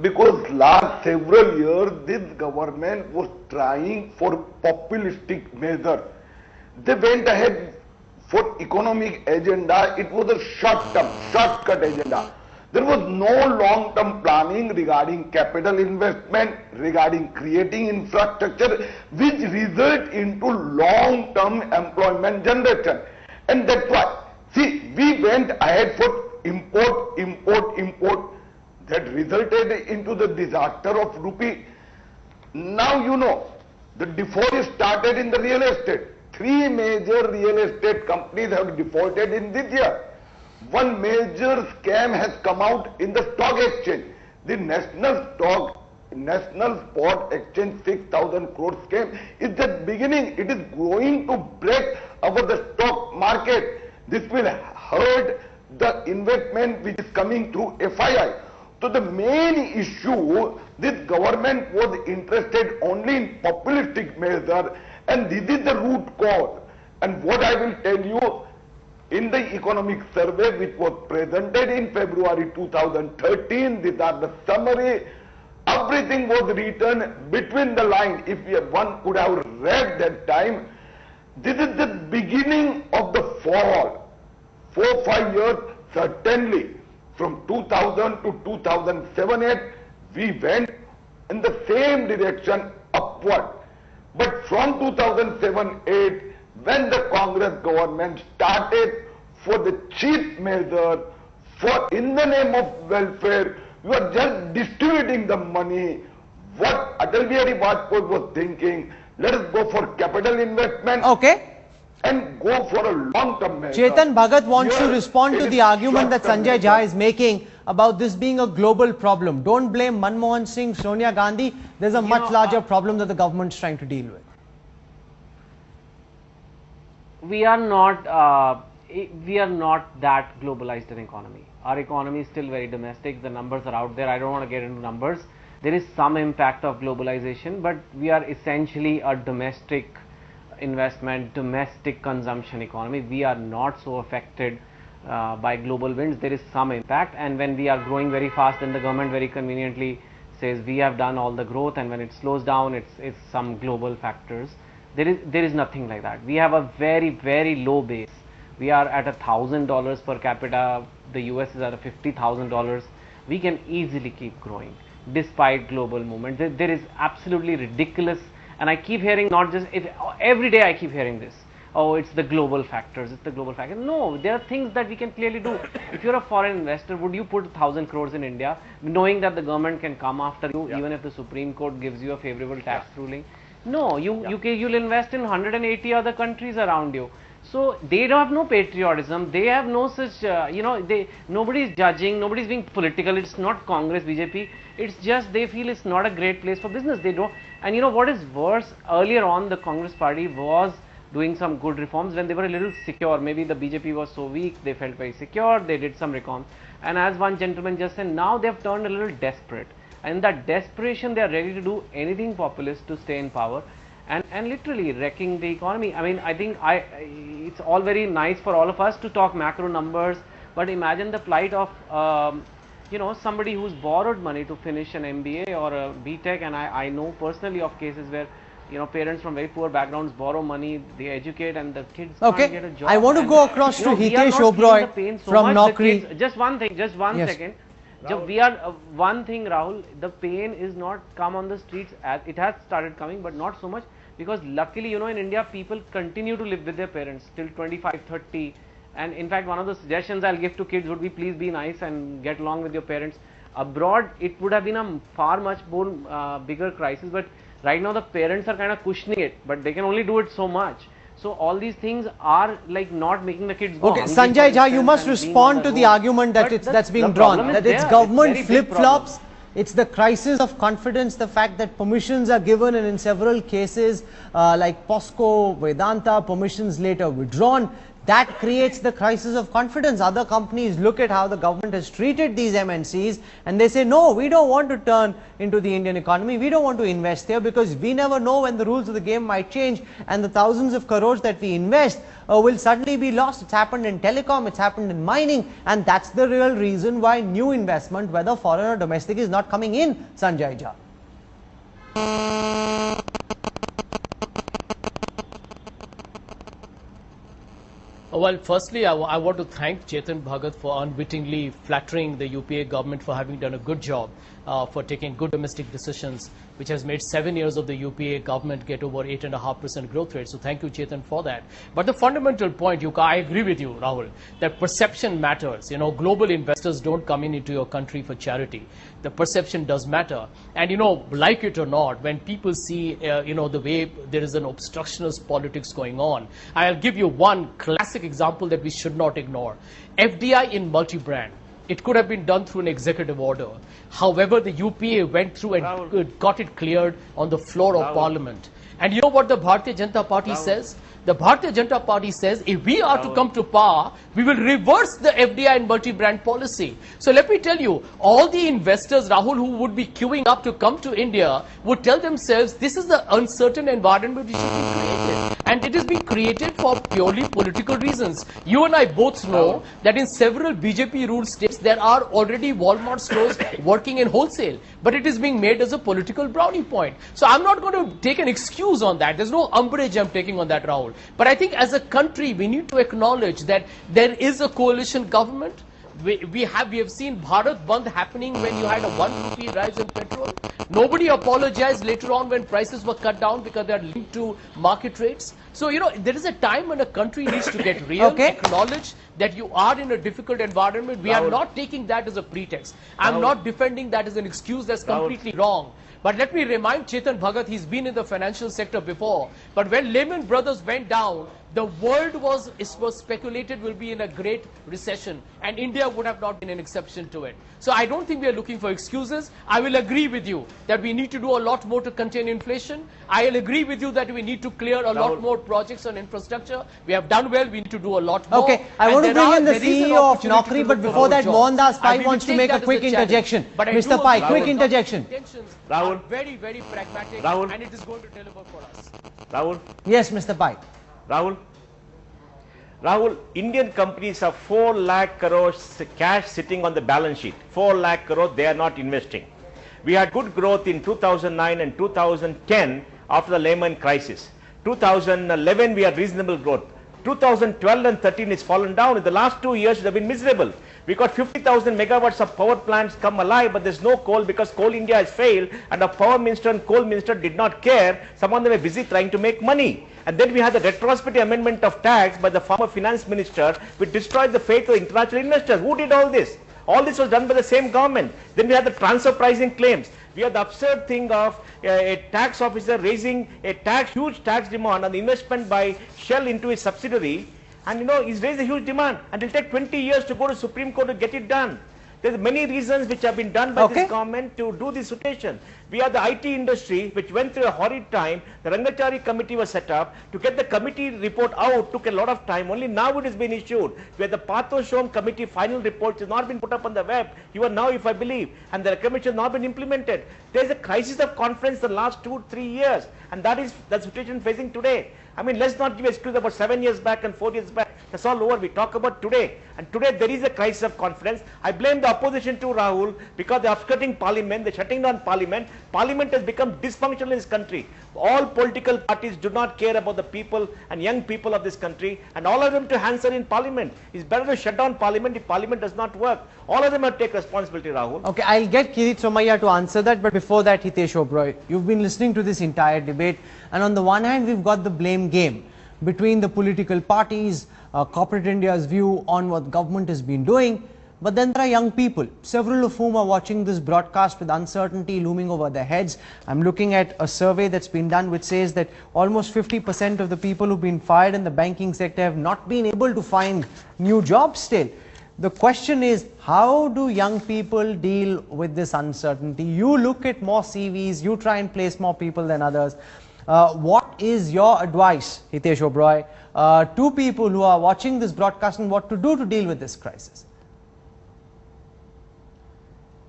Because last several years, this government was trying for populistic measures. They went ahead for economic agenda. It was a short-term, shortcut agenda. There was no long-term planning regarding capital investment, regarding creating infrastructure, which result into long-term employment generation. And that's why, see, we went ahead for import, that resulted into the disaster of rupee. Now you know, the default started in the real estate. 3 major real estate companies have defaulted in this year. One major scam has come out in the stock exchange. The National Spot Exchange 6,000 crore scam is just beginning. It is going to break over the stock market. This will hurt the investment which is coming through FII. So the main issue, this government was interested only in populistic measures, and this is the root cause. And what I will tell you, in the economic survey which was presented in February 2013, these are the summary, everything was written between the lines. If one could have read that time, this is the beginning of the fall. 4-5 years, certainly, from 2000 to 2007-8, we went in the same direction upward. But from 2007-8, when the Congress government started for the cheap measure, for in the name of welfare, you are just distributing the money. What Atal Bihari Vajpayee was thinking, let us go for capital investment. Okay. And go for a long-term measure. Chetan Bhagat wants to respond to the argument that Sanjay Jha is making about this being a global problem. Don't blame Manmohan Singh, Sonia Gandhi. There's a much larger problem that the government is trying to deal with. We are not that globalized an economy. Our economy is still very domestic. The numbers are out there. I don't want to get into numbers. There is some impact of globalization, but we are essentially a domestic investment, domestic consumption economy. We are not so affected by global winds. There is some impact, and when we are growing very fast, then the government very conveniently says we have done all the growth, and when it slows down, it's some global factors. There is nothing like that. We have a very, very low base. We are at $1,000 per capita. The US is at $50,000. We can easily keep growing despite global movement. There is absolutely ridiculous. And I keep hearing, not just, every day I keep hearing this. Oh, it's the global factors, it's the global factors. No, there are things that we can clearly do. If you're a foreign investor, would you put 1,000 crores in India, knowing that the government can come after you, even if the Supreme Court gives you a favorable tax ruling? No, you'll invest in 180 other countries around you. So they don't have no patriotism. They have no such, nobody's judging, nobody's being political. It's not Congress, BJP. It's just they feel it's not a great place for business. They don't. And you know what is worse? Earlier on, the Congress party was doing some good reforms when they were a little secure. Maybe the BJP was so weak, they felt very secure, they did some reforms. And as one gentleman just said, now they have turned a little desperate. And in that desperation, they are ready to do anything populist to stay in power. And literally wrecking the economy. I mean, I think it's all very nice for all of us to talk macro numbers, but imagine the plight of somebody who's borrowed money to finish an MBA or a BTech. And I know personally of cases where parents from very poor backgrounds borrow money, they educate, and the kids can't get a job. I want to go across to Hitesh Oberoi from Naukri. Just one thing, just one second. One thing, Rahul, the pain is not come on the streets. It has started coming, but not so much, because luckily, in India, people continue to live with their parents till 25, 30. And in fact, one of the suggestions I'll give to kids would be, please be nice and get along with your parents. Abroad, it would have been a far much more bigger crisis, but right now the parents are kind of cushioning it, but they can only do it so much. So all these things are like not making the kids go. Okay, Sanjay Jha, you must respond to the argument that that's being drawn, that it's government flip-flops, it's the crisis of confidence, the fact that permissions are given and in several cases like POSCO, Vedanta, permissions later withdrawn. That creates the crisis of confidence. Other companies look at how the government has treated these MNCs and they say, no, we don't want to turn into the Indian economy. We don't want to invest here because we never know when the rules of the game might change and the thousands of crores that we invest will suddenly be lost. It's happened in telecom, it's happened in mining, and that's the real reason why new investment, whether foreign or domestic, is not coming in, Sanjay Jha. Well, firstly, I want to thank Chetan Bhagat for unwittingly flattering the UPA government for having done a good job, for taking good domestic decisions, which has made 7 years of the UPA government get over 8.5% growth rate. So thank you, Chetan, for that. But the fundamental point, I agree with you, Rahul, that perception matters. Global investors don't come into your country for charity. The perception does matter. And, like it or not, when people see, the way there is an obstructionist politics going on, I'll give you one classic example that we should not ignore. FDI in multi-brand. It could have been done through an executive order. However, the UPA went through and got it cleared on the floor of Parliament. And you know what the Bharatiya Janata Party says? The Bharatiya Janata Party says if we are to come to power, we will reverse the FDI and multi-brand policy. So let me tell you, all the investors, Rahul, who would be queuing up to come to India would tell themselves this is the uncertain environment which should be created. And it is being created for purely political reasons. You and I both know that in several BJP-ruled states, there are already Walmart stores working in wholesale. But it is being made as a political brownie point. So I'm not going to take an excuse on that. There's no umbrage I'm taking on that, Rahul. But I think as a country, we need to acknowledge that there is a coalition government. We have seen Bharat Bandh happening when you had a 1 rupee rise in petrol. Nobody apologized later on when prices were cut down because they are linked to market rates. So, there is a time when a country needs to get real, acknowledge that you are in a difficult environment. We are not taking that as a pretext. I'm not defending that as an excuse. That's completely wrong. But let me remind Chetan Bhagat, he's been in the financial sector before. But when Lehman Brothers went down, the world was speculated will be in a great recession. And India would have not been an exception to it. So I don't think we are looking for excuses. I will agree with you that we need to do a lot more to contain inflation. I will agree with you that we need to clear a lot more projects on infrastructure. We have done well. We need to do a lot more. Okay, I want to bring in the CEO of Naukri, but before that, Mohandas Pai wants to make a quick interjection. Mr. Pai, quick interjection. Rahul, very, very pragmatic, and it is going to deliver for us. Rahul. Yes, Mr. Pai. Rahul, Indian companies have 4 lakh crores cash sitting on the balance sheet. 4 lakh crores, they are not investing. We had good growth in 2009 and 2010 after the Lehman crisis. 2011, we had reasonable growth. 2012 and 13 it's fallen down. In the last 2 years, it has been miserable. We got 50,000 megawatts of power plants come alive, but there's no coal because Coal India has failed, and the power minister and coal minister did not care. Some of them were busy trying to make money. And then we had the retrospective amendment of tax by the former finance minister, which destroyed the faith of international investors. Who did all this? All this was done by the same government. Then we had the transfer pricing claims. We had the absurd thing of a tax officer raising a huge tax demand on the investment by Shell into his subsidiary. And he's raised a huge demand, and it'll take 20 years to go to Supreme Court to get it done. There's many reasons which have been done by this government to do this rotation. We have the IT industry, which went through a horrid time. The Rangachari committee was set up. To get the committee report out took a lot of time. Only now it has been issued. We have the Pathoshom committee final report, which has not been put up on the web, even now if I believe, and the recommendation has not been implemented. There's a crisis of confidence the last 2-3 years, and that is the situation facing today. I mean, let's not give excuse about 7 years back and 4 years back. That's all over. We talk about today. And today there is a crisis of confidence. I blame the opposition too, Rahul, because they're obstructing parliament, they're shutting down parliament. Parliament has become dysfunctional in this country. All political parties do not care about the people and young people of this country, and all of them to answer in parliament. It's better to shut down parliament if parliament does not work. All of them have to take responsibility, Rahul. Okay, I'll get Kirit Somaiya to answer that, but before that, Hitesh Oberoi, you've been listening to this entire debate, and on the one hand, we've got the blame game between the political parties, corporate India's view on what government has been doing. But then there are young people, several of whom are watching this broadcast with uncertainty looming over their heads. I'm looking at a survey that's been done which says that almost 50% of the people who've been fired in the banking sector have not been able to find new jobs still. The question is, how do young people deal with this uncertainty? You look at more CVs, you try and place more people than others. What is your advice, Hitesh Oberoi, to people who are watching this broadcast and what to do to deal with this crisis?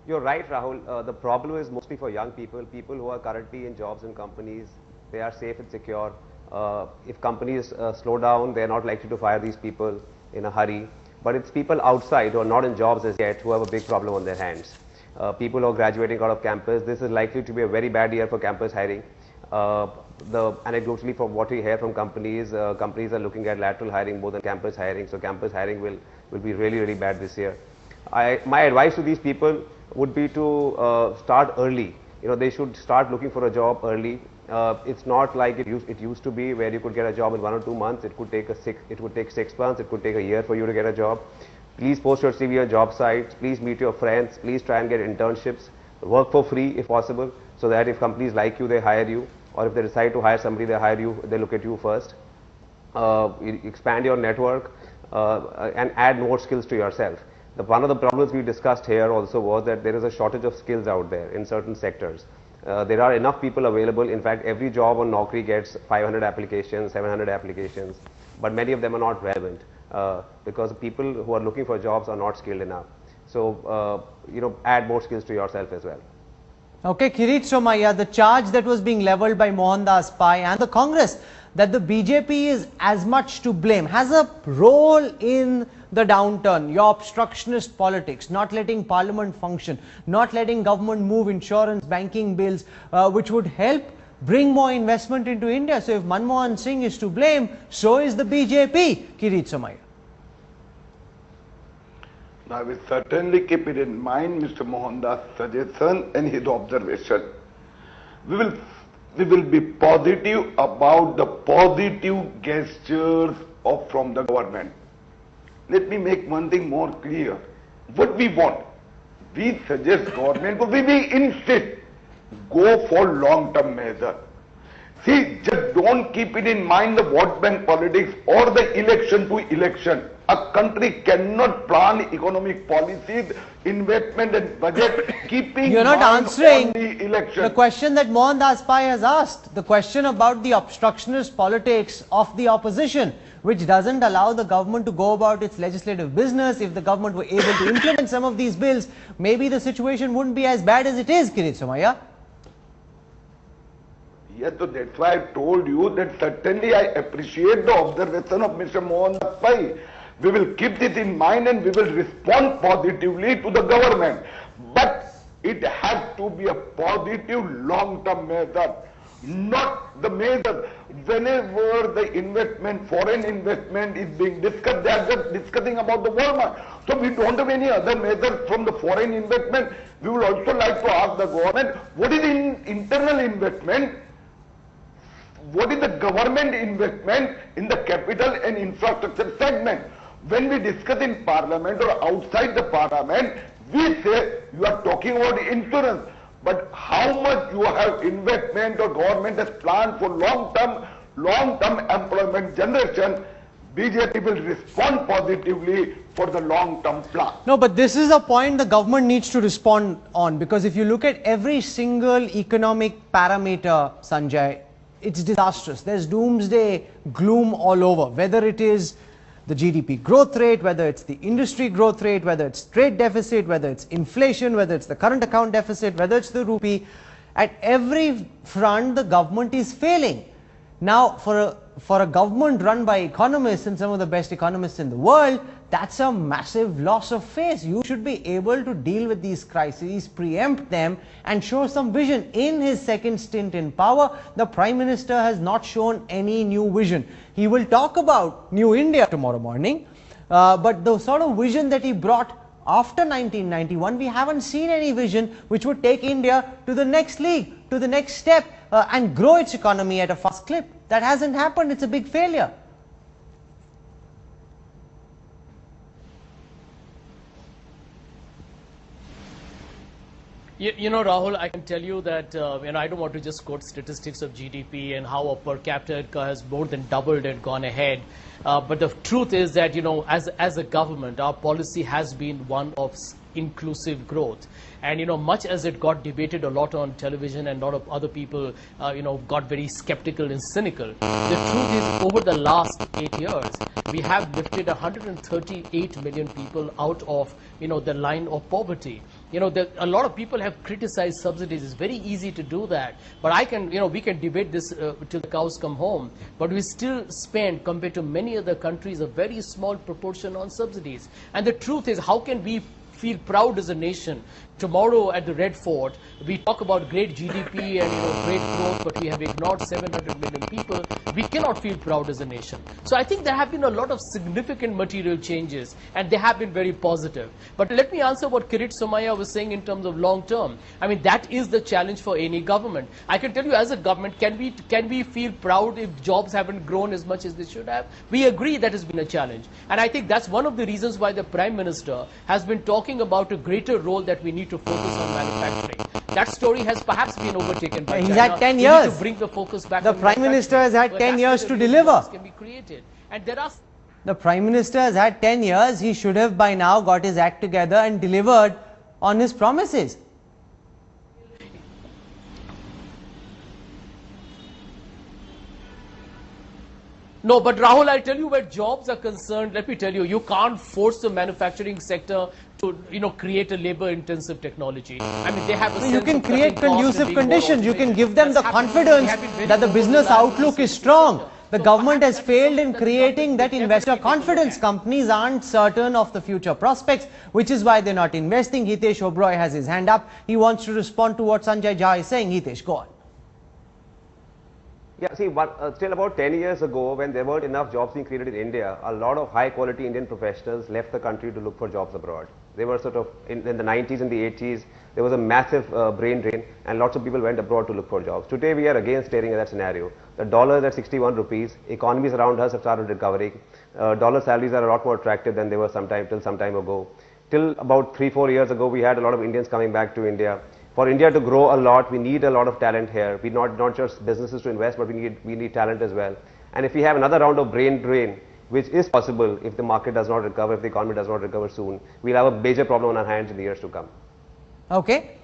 You're right, Rahul. The problem is mostly for young people, people who are currently in jobs and companies. They are safe and secure. If companies slow down, they're not likely to fire these people in a hurry. But it's people outside who are not in jobs as yet who have a big problem on their hands. People who are graduating out of campus, this is likely to be a very bad year for campus hiring. Anecdotally, from what we hear from companies, companies are looking at lateral hiring more than campus hiring. So campus hiring will be really, really bad this year. My advice to these people would be to start early. They should start looking for a job early. It's not like it used to be, where you could get a job in 1 or 2 months. It could take 6 months. It could take a year for you to get a job. Please post your CV on job sites. Please meet your friends. Please try and get internships. Work for free if possible, so that if companies like you, they hire you, or if they decide to hire somebody, they hire you. They look at you first. Expand your network and add more skills to yourself. One of the problems we discussed here also was that there is a shortage of skills out there in certain sectors. There are enough people available. In fact, every job on Naukri gets 500 applications, 700 applications, but many of them are not relevant because people who are looking for jobs are not skilled enough. So, add more skills to yourself as well. Okay, Kirit Somaiya, the charge that was being leveled by Mohandas Pai and the Congress that the BJP is as much to blame, has a role in the downturn, your obstructionist politics, not letting parliament function, not letting government move insurance, banking bills, which would help bring more investment into India. So if Manmohan Singh is to blame, so is the BJP, Kirit Somaiya. I will certainly keep it in mind, Mr. Mohandas' suggestion and his observation. We will be positive about the positive gestures from the government. Let me make one thing more clear. What we want, we suggest government, but we insist, go for long-term measure. See, just don't keep it in mind the vote bank politics or the election to election. A country cannot plan economic policies, investment and budget keeping You're not answering the election. The question that Mohandas Pai has asked, the question about the obstructionist politics of the opposition, which doesn't allow the government to go about its legislative business. If the government were able to implement some of these bills, maybe the situation wouldn't be as bad as it is, Kirit Somaiya. Yes, so that's why I told you that certainly I appreciate the observation of Mr. Mohandas Pai. We will keep this in mind and we will respond positively to the government. But it has to be a positive long-term measure. not the measure. Whenever the investment, foreign investment is being discussed, they are just discussing about the Walmart. So we don't have any other measures from the foreign investment. We would also like to ask the government, what is internal investment? What is the government investment in the capital and infrastructure segment? When we discuss in parliament or outside the parliament, we say you are talking about insurance. But how much you have investment or government has planned for long-term employment generation, BJP will respond positively for the long-term plan. No, but this is a point the government needs to respond on, because if you look at every single economic parameter, Sanjay, it's disastrous. There's doomsday gloom all over, whether it is the GDP growth rate, whether it's the industry growth rate, whether it's trade deficit, whether it's inflation, whether it's the current account deficit, whether it's the rupee. At every front, the government is failing. Now, for a government run by economists and some of the best economists in the world, that's a massive loss of face. You should be able to deal with these crises, preempt them, and show some vision. In his second stint in power, the Prime Minister has not shown any new vision. He will talk about New India tomorrow morning, but the sort of vision that he brought after 1991, we haven't seen any vision which would take India to the next league, to the next step, and grow its economy at a fast clip. That hasn't happened. It's a big failure. You know, Rahul, I can tell you that, I don't want to just quote statistics of GDP and how a per capita has more than doubled and gone ahead. But the truth is that, as a government, our policy has been one of inclusive growth. And, much as it got debated a lot on television and a lot of other people, got very skeptical and cynical, the truth is over the last 8 years, we have lifted 138 million people out of, the line of poverty. A lot of people have criticized subsidies. It's very easy to do that. But we can debate this till the cows come home. But we still spend, compared to many other countries, a very small proportion on subsidies. And the truth is, how can we feel proud as a nation? Tomorrow at the Red Fort, we talk about great GDP and great growth, but we have ignored 700 million people. We cannot feel proud as a nation. So I think there have been a lot of significant material changes, and they have been very positive. But let me answer what Kirit Somaiya was saying in terms of long term. I mean, that is the challenge for any government. I can tell you, as a government, can we feel proud if jobs haven't grown as much as they should have? We agree that has been a challenge. And I think that's one of the reasons why the Prime Minister has been talking about a greater role that we need to focus on manufacturing. That story has perhaps been overtaken by China. He's had 10 We years. need to bring the focus back. The on Prime Minister has had manufacturing, 10 years where to that's where the deliver. jobs can be created. And there are. The Prime Minister has had 10 years. He should have by now got his act together and delivered on his promises. No, but Rahul, I'll tell you, where jobs are concerned, let me tell you, you can't force the manufacturing sector to, create a labor-intensive technology. I mean, they have a sense You can of create cutting costs conducive and being more conditions. You can give them the That's happened. confidence We have been very that the vocal business about outlook this is strong. sector. The government has failed in creating that investor confidence. Companies aren't certain of the future prospects, which is why they're not investing. Hitesh Oberoi has his hand up. He wants to respond to what Sanjay Jha is saying. Hitesh, go on. Yeah, see, still about 10 years ago, when there weren't enough jobs being created in India, a lot of high-quality Indian professionals left the country to look for jobs abroad. They were sort of, in the 90s and the 80s, there was a massive brain drain, and lots of people went abroad to look for jobs. Today, we are again staring at that scenario. The dollar is at 61 rupees. Economies around us have started recovering. Dollar salaries are a lot more attractive than they were till some time ago. Till about 3-4 years ago, we had a lot of Indians coming back to India. For India to grow a lot, we need a lot of talent here. We not just businesses to invest, but we need talent as well. And if we have another round of brain drain, which is possible if the market does not recover, if the economy does not recover soon, we'll have a major problem on our hands in the years to come. Okay.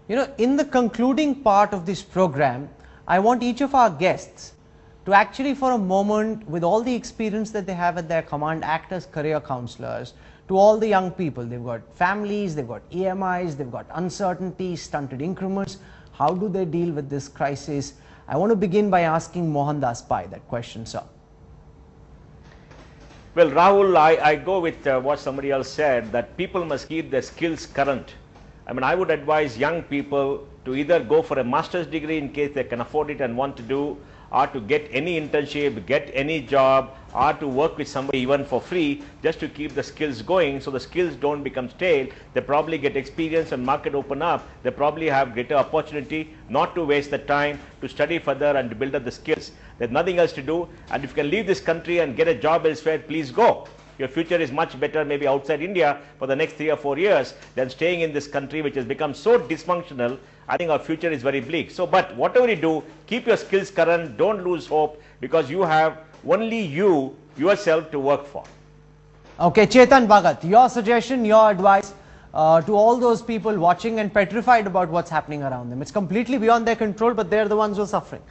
In the concluding part of this program, I want each of our guests to actually, for a moment, with all the experience that they have at their command, act as career counselors to all the young people. They've got families, they've got EMIs, they've got uncertainty, stunted increments. How do they deal with this crisis? I want to begin by asking Mohandas Pai that question, sir. Well, Rahul, I go with what somebody else said, that people must keep their skills current. I mean, I would advise young people to either go for a master's degree in case they can afford it and want to do, or to get any internship, get any job, or to work with somebody even for free, just to keep the skills going, so the skills don't become stale. They probably get experience and market open up. They probably have greater opportunity not to waste the time to study further and to build up the skills. There's nothing else to do, and if you can leave this country and get a job elsewhere, please go. Your future is much better maybe outside India for the next 3 or 4 years than staying in this country which has become so dysfunctional. I think our future is very bleak. So, but whatever you do, keep your skills current, don't lose hope, because you have only you, yourself to work for. Okay, Chetan Bhagat, your suggestion, your advice to all those people watching and petrified about what's happening around them. It's completely beyond their control, but they're the ones who are suffering.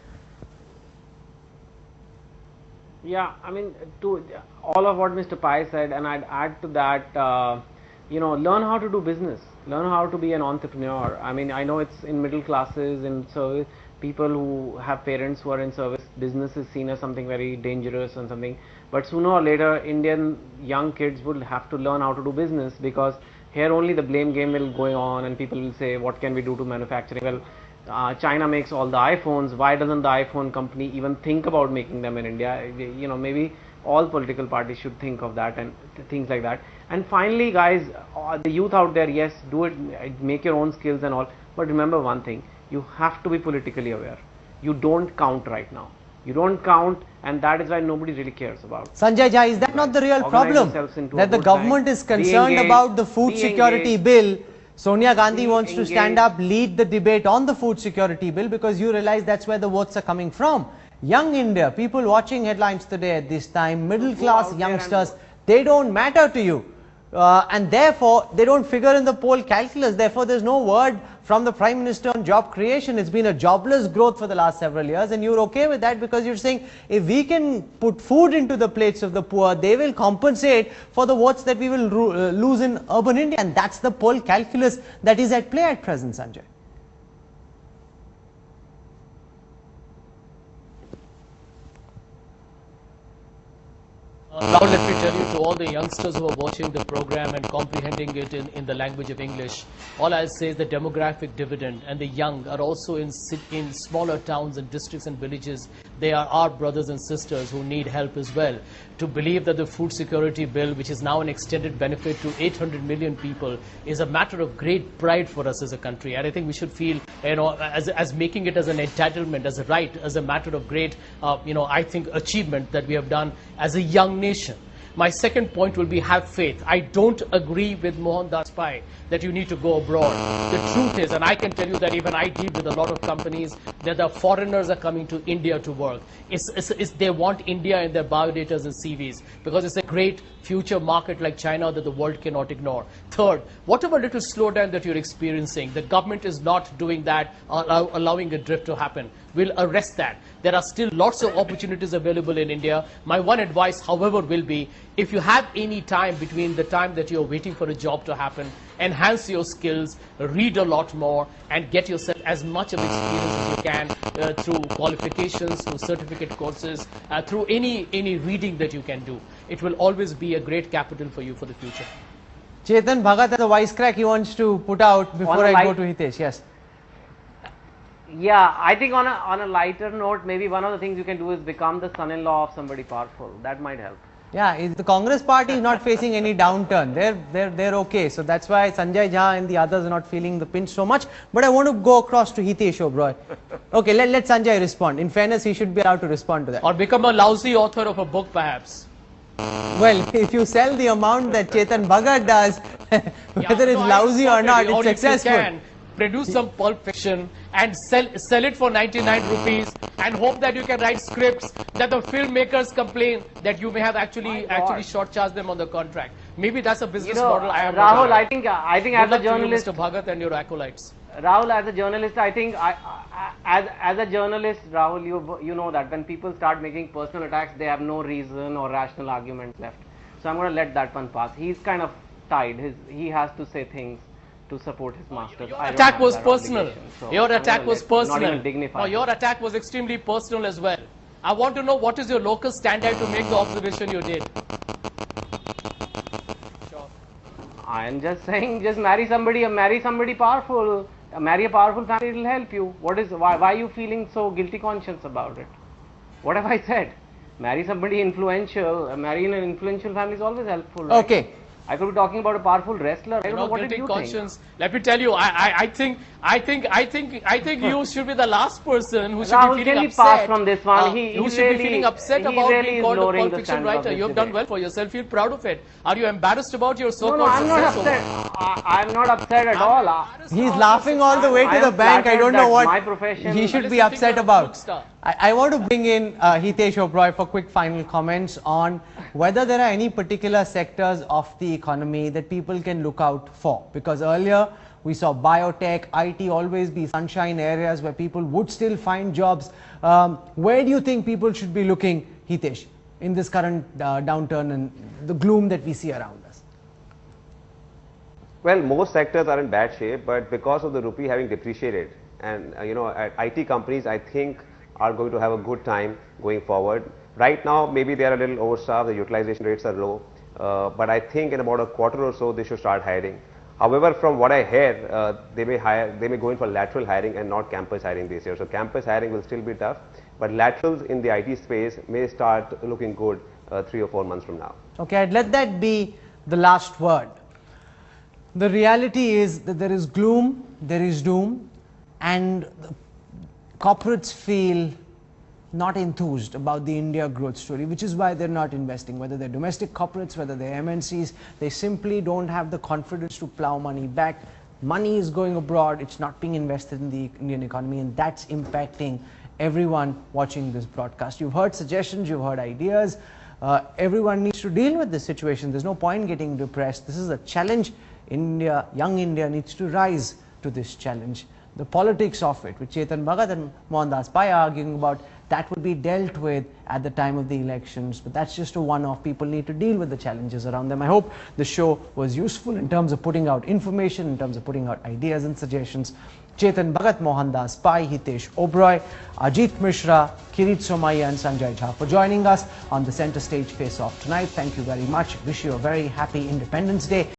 Yeah, I mean, to all of what Mr. Pai said, and I'd add to that, you know, learn how to do business, learn how to be an entrepreneur. I mean, I know it's in middle classes, in service, people who have parents who are in service, business is seen as something very dangerous and something, but sooner or later, Indian young kids will have to learn how to do business, because here only the blame game will go on and people will say, what can we do to manufacturing? Well, China makes all the iPhones. Why doesn't the iPhone company even think about making them in India? You know, maybe all political parties should think of that and things like that. And finally, guys, the youth out there, yes, do it, make your own skills and all. But remember one thing, you have to be politically aware. You don't count right now. You don't count, and that is why nobody really cares about. Sanjay Jha, is that not the real problem? That the government is concerned about the food security bill. Sonia Gandhi wants to stand up, lead the debate on the food security bill, because you realize that's where the votes are coming from. Young India, people watching headlines today at this time, middle class youngsters, they don't matter to you. And therefore, they don't figure in the poll calculus. Therefore, there's no word from the Prime Minister on job creation. It's been a jobless growth for the last several years, and you're okay with that because you're saying if we can put food into the plates of the poor, they will compensate for the votes that we will lose in urban India. And that's the poll calculus that is at play at present, Sanjay. Now let me tell you, to all the youngsters who are watching the program and comprehending it in the language of English, all I'll say is the demographic dividend, and the young are also in smaller towns and districts and villages. They are our brothers and sisters who need help as well. To believe that the food security bill, which is now an extended benefit to 800 million people, is a matter of great pride for us as a country. And I think we should feel, you know, as making it as an entitlement, as a right, as a matter of great, you know, I think achievement that we have done as a young nation. My second point will be have faith. I don't agree with Mohandas Pai that you need to go abroad. The truth is, and I can tell you that even I deal with a lot of companies, that the foreigners are coming to India to work. They want India in their biodatas and CVs because it's a great future market like China that the world cannot ignore. Third, whatever little slowdown that you're experiencing, the government is not doing that, allowing a drift to happen. We'll arrest that. There are still lots of opportunities available in India. My one advice, however, will be, if you have any time between the time that you're waiting for a job to happen, enhance your skills, read a lot more, and get yourself as much of experience as you can through qualifications, through certificate courses, through any reading that you can do. It will always be a great capital for you for the future. Chetan Bhagat has a wisecrack he wants to put out before I go to Hitesh. Yes. Yeah, I think on a lighter note, maybe one of the things you can do is become the son-in-law of somebody powerful. That might help. Yeah, the Congress party is not facing any downturn. They're okay. So that's why Sanjay Jha and the others are not feeling the pinch so much. But I want to go across to Hitesh Oberoi. Okay, let Sanjay respond. In fairness, he should be allowed to respond to that. Or become a lousy author of a book, perhaps. Well, if you sell the amount that Chetan Bhagat does, whether it's lousy or not, it's successful. Produce some pulp fiction and sell it for 99 rupees and hope that you can write scripts that the filmmakers complain that you may have actually short-charged them on the contract. Maybe that's a business model. Rahul, I think as a journalist, Mr. Bhagat and your acolytes. Rahul, as a journalist, I think as a journalist, Rahul, you know that when people start making personal attacks, they have no reason or rational arguments left. So I'm going to let that one pass. He's kind of tied. He has to say things to support his masters. Your attack was personal. So your attack was personal. Not even dignified. No, your attack was extremely personal as well. I want to know what is your local standard to make the observation you did. I'm just saying, just marry somebody powerful. Marry a powerful family, it'll help you. Why are you feeling so guilty conscience about it? What have I said? Marry somebody influential. Marrying an influential family is always helpful. Right? Okay. I could be talking about a powerful wrestler. I don't know what did guilty you conscience. think? Let me tell you, I think you should be the last person who should Rahul, be feeling can upset. pass from this one? Who should be feeling upset about being called a Pulp Fiction writer. You have done debate. well for yourself. Feel proud of it. Are you embarrassed about your so-called No, I'm not success? upset. I'm not upset at all. He's laughing all the way to the bank. I don't know what my profession he should be upset about. I want to bring in Hitesh Oberoi for quick final comments on whether there are any particular sectors of the economy that people can look out for. Because earlier we saw biotech, IT always be sunshine areas where people would still find jobs. Where do you think people should be looking, Hitesh, in this current downturn and the gloom that we see around us? Well, most sectors are in bad shape, but because of the rupee having depreciated, and IT companies, I think, are going to have a good time going forward. Right now, maybe they are a little overstaffed, the utilization rates are low, but I think in about a quarter or so, they should start hiring. However, from what I hear, they may go in for lateral hiring and not campus hiring this year. So campus hiring will still be tough, but laterals in the IT space may start looking good 3 or 4 months from now. Okay, I'd let that be the last word. The reality is that there is gloom, there is doom, and corporates feel not enthused about the India growth story, which is why they're not investing. Whether they're domestic corporates, whether they're MNCs, they simply don't have the confidence to plow money back. Money is going abroad, it's not being invested in the Indian economy, and that's impacting everyone watching this broadcast. You've heard suggestions, you've heard ideas. Everyone needs to deal with this situation. There's no point getting depressed. This is a challenge. Young India needs to rise to this challenge. The politics of it, which Chetan Bhagat and Mohandas Pai are arguing about, that would be dealt with at the time of the elections. But that's just a one-off. People need to deal with the challenges around them. I hope the show was useful in terms of putting out information, in terms of putting out ideas and suggestions. Chetan Bhagat, Mohandas Pai, Hitesh Oberoi, Ajit Mishra, Kirit Somaiya and Sanjay Jha for joining us on the Center Stage Face Off tonight. Thank you very much. Wish you a very happy Independence Day.